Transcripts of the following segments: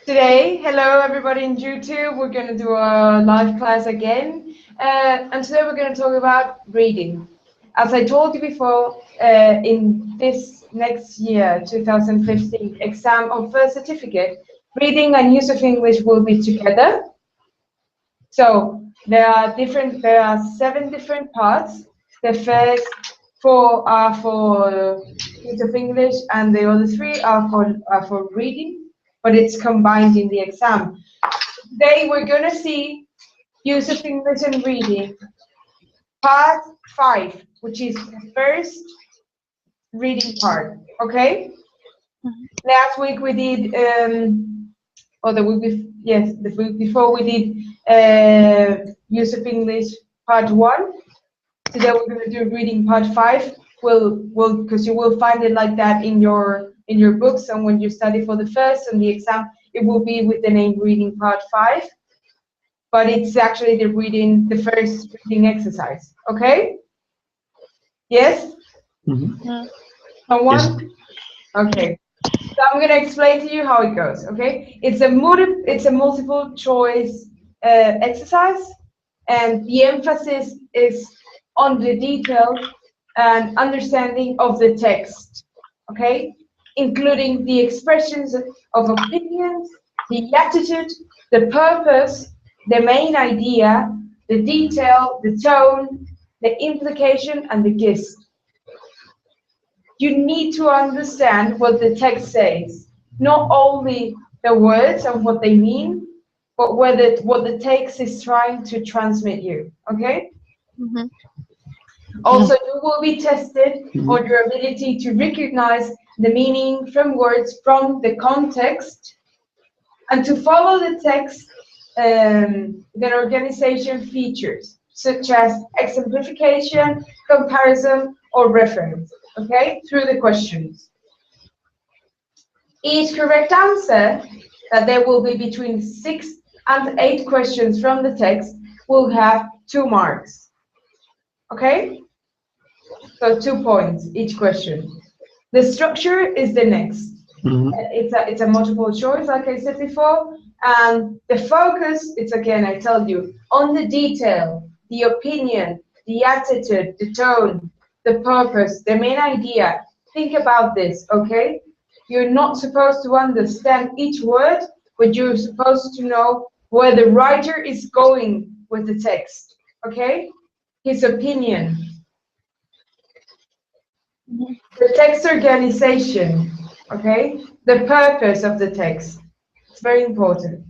Today, hello everybody in YouTube. We're going to do a live class again. And today we're going to talk about reading. As I told you before, in this next year, 2015 exam of first certificate, reading and use of English will be together. So there are 7 different parts. The first 4 are for use of English, and the other 3 are for reading. But it's combined in the exam. Today we're going to see use of English and reading, part 5, which is the first reading part, okay? Last week we did, or the week before we did use of English part 1. Today we're going to do reading part 5. Because you will find it like that in your books, and when you study for the first and the exam, it will be with the name reading part 5. But it's actually the first reading exercise. Okay? Yes? Mm-hmm. Someone? Yes. Okay. So I'm going to explain to you how it goes. Okay? It's a multiple choice exercise, and the emphasis is on the details and understanding of the text, okay? Including the expressions of opinions, the attitude, the purpose, the main idea, the detail, the tone, the implication, and the gist. You need to understand what the text says, not only the words and what they mean, but what the text is trying to transmit you, okay? Mm-hmm. Also, you will be tested on your ability to recognize the meaning from words from the context and to follow the text that organization features, such as exemplification, comparison, or reference, okay, through the questions. Each correct answer, that there will be between 6 and 8 questions from the text, will have 2 marks, okay? So 2 points each question. The structure is the next. It's a multiple choice, like I said before, and the focus, it's again, I tell you, on the detail, the opinion, the attitude, the tone, the purpose, the main idea. Think about this, okay? You're not supposed to understand each word, but you're supposed to know where the writer is going with the text, okay? His opinion. The text organization, okay? The purpose of the text. It's very important.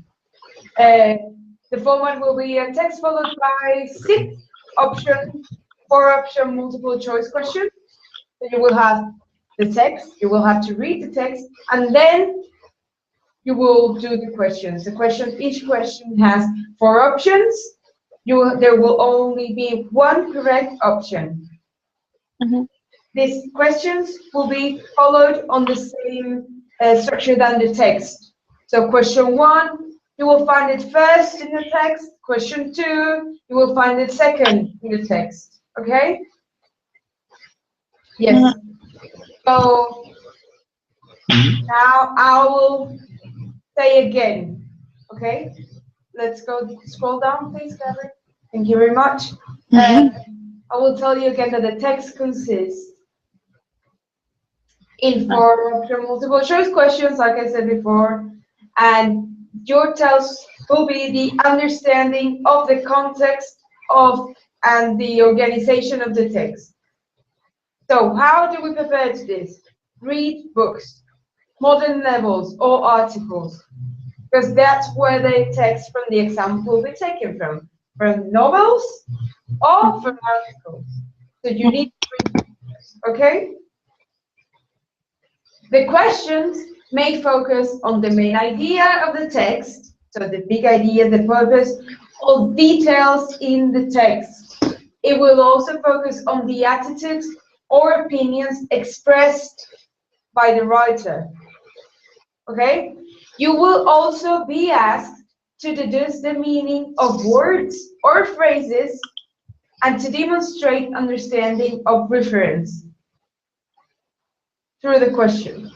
The format will be a text followed by 6 options, 4-option multiple choice questions. So you will have the text, you will have to read the text, and then you will do the questions. Each question has 4 options. There will only be 1 correct option. These questions will be followed on the same structure than the text. So question 1, you will find it first in the text. Question 2, you will find it second in the text. Okay? Yes. So now I will say again. Okay? Let's go scroll down, please, Gabby. Thank you very much. I will tell you again that the text consists in 4 multiple choice questions, like I said before, and your test will be the understanding of the context of and the organization of the text. So how do we prepare to this? Read books, modern novels or articles, because that's where the text from the exam will be taken from novels or from articles. So you need to read books, okay? The questions may focus on the main idea of the text, so the big idea, the purpose, or details in the text. It will also focus on the attitudes or opinions expressed by the writer. Okay? You will also be asked to deduce the meaning of words or phrases and to demonstrate understanding of reference through the question.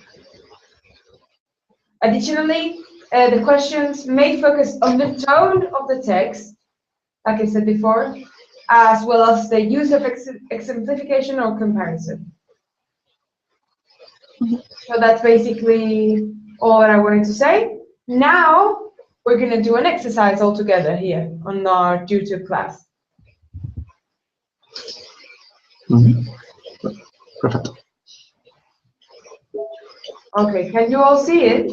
Additionally, The questions may focus on the tone of the text, like I said before, as well as the use of exemplification or comparison. So that's basically all that I wanted to say. Now we're going to do an exercise all together here on our YouTube class. Perfect. Okay, can you all see it?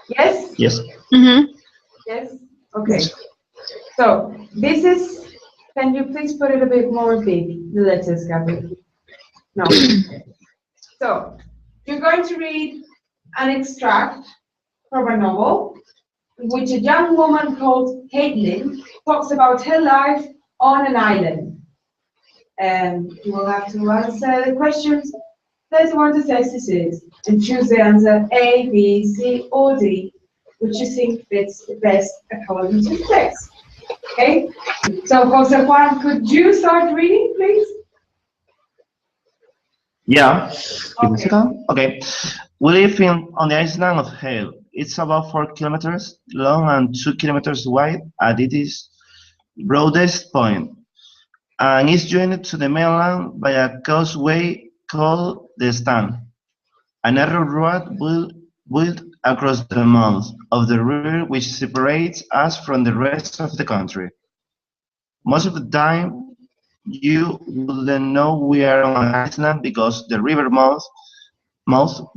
Yes? Yes. Yes? Okay. So this is, can you please put it a bit more big, the letters, Gabby? No. So you're going to read an extract from a novel in which a young woman called Caitlin talks about her life on an island. And you will have to answer the questions 31 to 36 and choose the answer A, B, C, or D, which you think fits the best according to the text. Okay? So, Jose Juan, could you start reading, please? Yeah. Give me a Okay. second. Okay. We live on the island of Hale. It's about 4 kilometers long and 2 kilometers wide at its broadest point, and is joined to the mainland by a causeway called the Stand, a narrow road built across the mouth of the river which separates us from the rest of the country. Most of the time, you wouldn't know we are on an island because the river mouth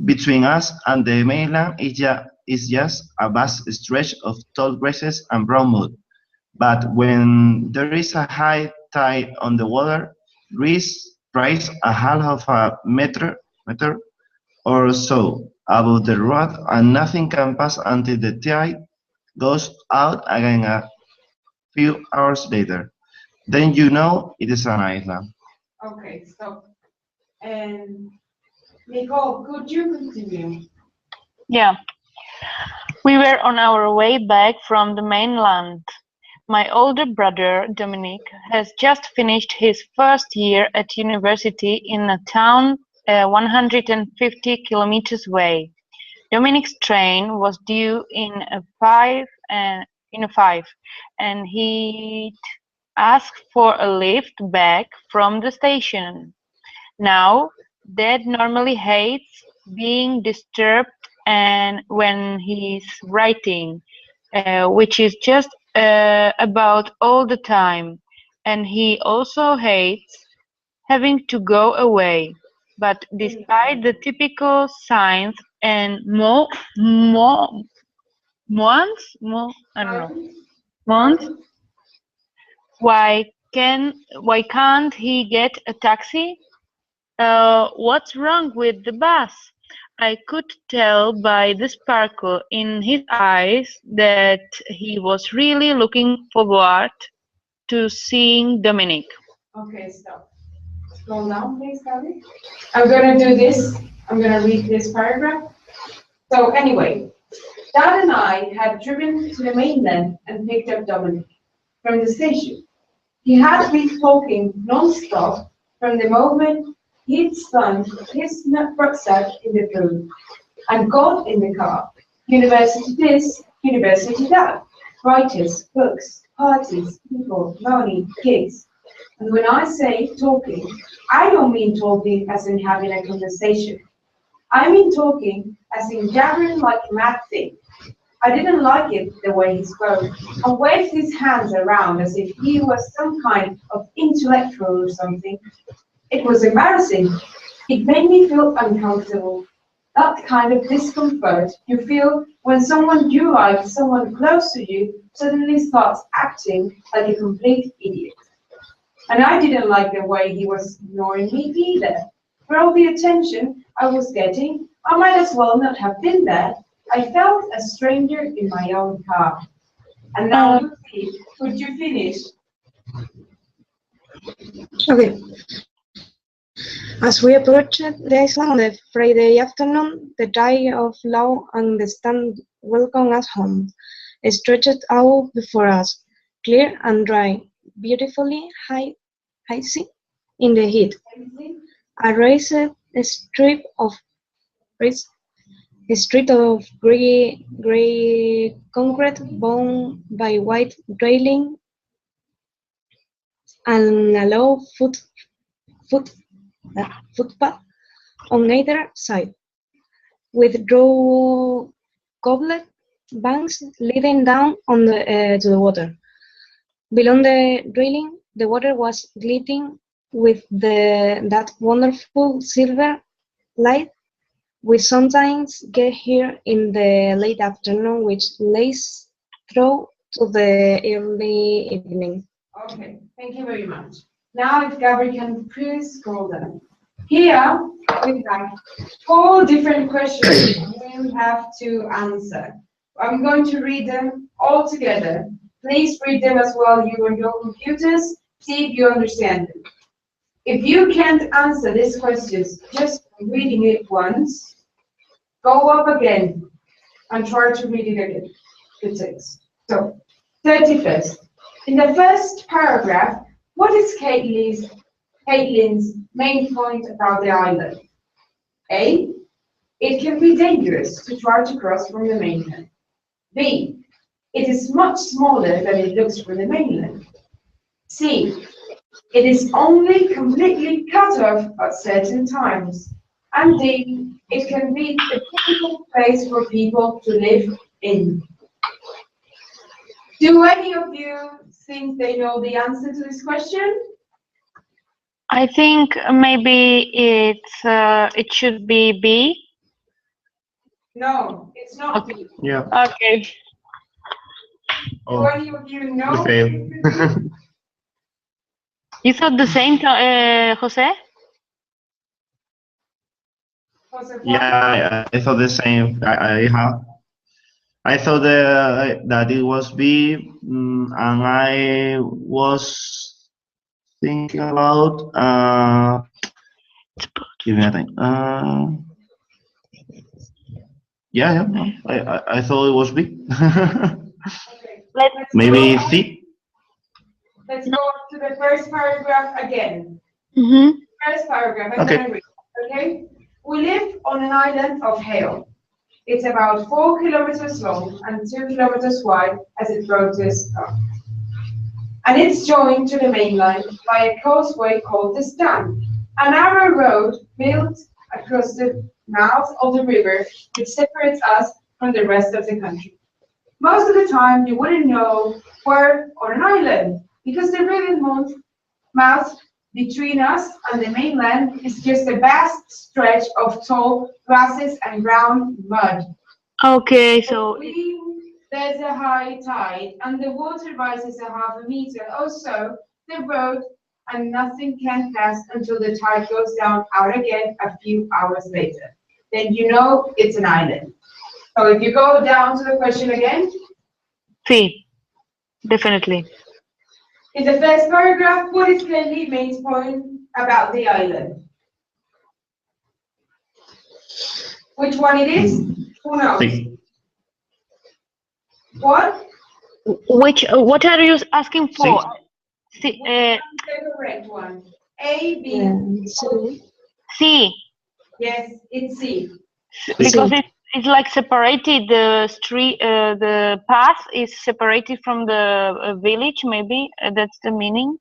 between us and the mainland is just a vast stretch of tall grasses and brown mud. But when there is a high tide on the water, rise a half of a meter or so above the road, and nothing can pass until the tide goes out again a few hours later. Then you know it is an island. Okay, stop. And Nicole, could you continue? Yeah. We were on our way back from the mainland. My older brother, Dominic, has just finished his first year at university in a town 150 kilometers away. Dominic's train was due in a 5, and he'd asked for a lift back from the station. Now, Dad normally hates being disturbed and when he's writing, which is just about all the time, and he also hates having to go away. But despite the typical signs and months, why can't he get a taxi? What's wrong with the bus? I could tell by the sparkle in his eyes that he was really looking forward to seeing Dominic. Okay, stop. Scroll down, please, Gabby. I'm going to do this. I'm going to read this paragraph. So anyway, Dad and I had driven to the mainland and picked up Dominic from the station. He had been talking non-stop from the moment he'd slung his rucksack in the boot and got in the car. University this, university that, writers, books, parties, people, money, gigs. And when I say talking, I don't mean talking as in having a conversation. I mean talking as in jabbering like a mad thing. I didn't like it the way he spoke and waved his hands around as if he was some kind of intellectual or something. It was embarrassing. It made me feel uncomfortable. That kind of discomfort you feel when someone you like, someone close to you, suddenly starts acting like a complete idiot. And I didn't like the way he was ignoring me either. For all the attention I was getting, I might as well not have been there. I felt a stranger in my own car. And now, Lucy, could you finish? Okay. As we approached the island on the Friday afternoon, the tide of law and the Stand welcomed us home. It stretched out before us, clear and dry, beautifully hazy in the heat. A raised strip of A street of gray concrete bound by white railing and a low footpath on either side, with draw cobbled banks leading down on to the water. Below the railing, the water was glittering with that wonderful silver light we sometimes get here in the late afternoon, which lays through to the early evening. Okay, thank you very much. Now, if Gabby can please scroll down. Here, we have 4 different questions we have to answer. I'm going to read them all together. Please read them as well, you on your computers, see if you understand them. If you can't answer these questions just reading it once, go up again and try to read it again, the text. So, 31st. In the first paragraph, what is Caitlin's main point about the island? A. It can be dangerous to try to cross from the mainland. B. It is much smaller than it looks from the mainland. C. It is only completely cut off at certain times. And D. It can be a difficult place for people to live in. Do any of you think they know the answer to this question? I think maybe it should be B. No, it's not B. Yeah. Okay. Do any of you know? You thought the same, Jose? Yeah, I thought the same. I thought that it was B, and I was thinking about. Give me a time. Yeah. I thought it was B. Maybe C. Let's go up to the first paragraph again. Mm-hmm. First paragraph, I'm Okay. going to read, okay? We live on an island of hail. It's about 4 kilometers long and 2 kilometers wide as it floats up. And it's joined to the mainland by a causeway called the Stan, a narrow road built across the mouth of the river which separates us from the rest of the country. Most of the time, you wouldn't know we're on an island because the river mouth between us and the mainland is just a vast stretch of tall grasses and brown mud. Okay, so There's a high tide and the water rises a half a meter or so, the road, and nothing can pass until the tide goes down out again a few hours later. Then you know it's an island. So if you go down to the question again. C, definitely. In the first paragraph, what is Kelly's main point about the island? Which one it is? Who knows? C. What? What are you asking for? C. The correct one. A, B, C. Yes, it's C. Because it's like separated, the street, the path is separated from the village, maybe that's the meaning.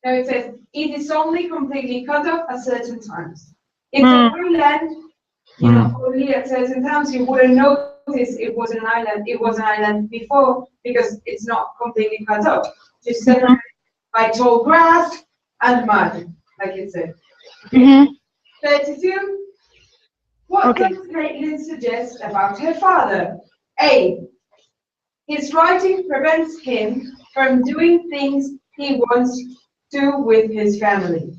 No, it says it is only completely cut off at certain times. It's an island, you know, only at certain times. You wouldn't notice it was an island. It was an island before because it's not completely cut off. Just separated by tall grass and mud, like it said. 32. What does Caitlin suggest about her father? A. His writing prevents him from doing things he wants to with his family.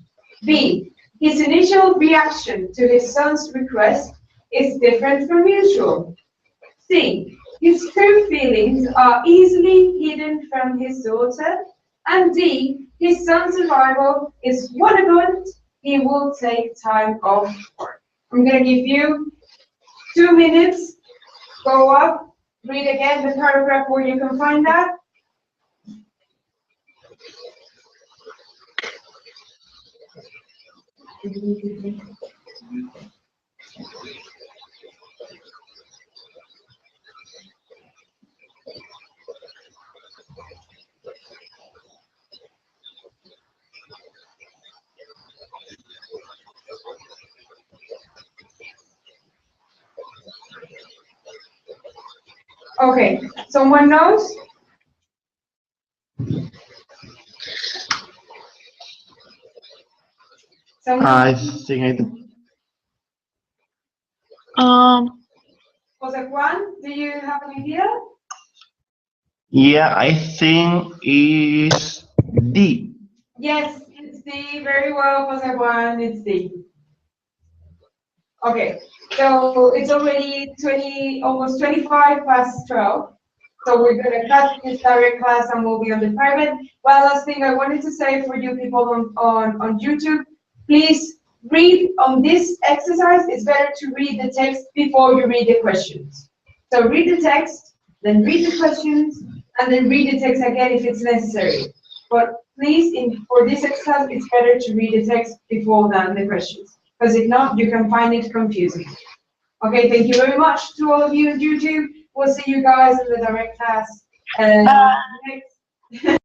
B. His initial reaction to his son's request is different from usual. C. His true feelings are easily hidden from his daughter. And D. His son's arrival is one event he will take time off for. I'm going to give you 2 minutes. Go up, read again the paragraph where you can find that. Okay, someone knows? Someone? I think I do. Jose Juan, do you have an idea? Yeah, I think it's D. Yes, it's D. Very well, Jose Juan, it's D. Okay, so it's already almost 25 past 12. So we're gonna cut this direct class and we'll be on the private. One last thing I wanted to say for you people on YouTube, please read on this exercise. It's better to read the text before you read the questions. So read the text, then read the questions, and then read the text again if it's necessary. But please, for this exercise, it's better to read the text before the questions, because if not, you can find it confusing. Okay, thank you very much to all of you on YouTube. We'll see you guys in the direct class next.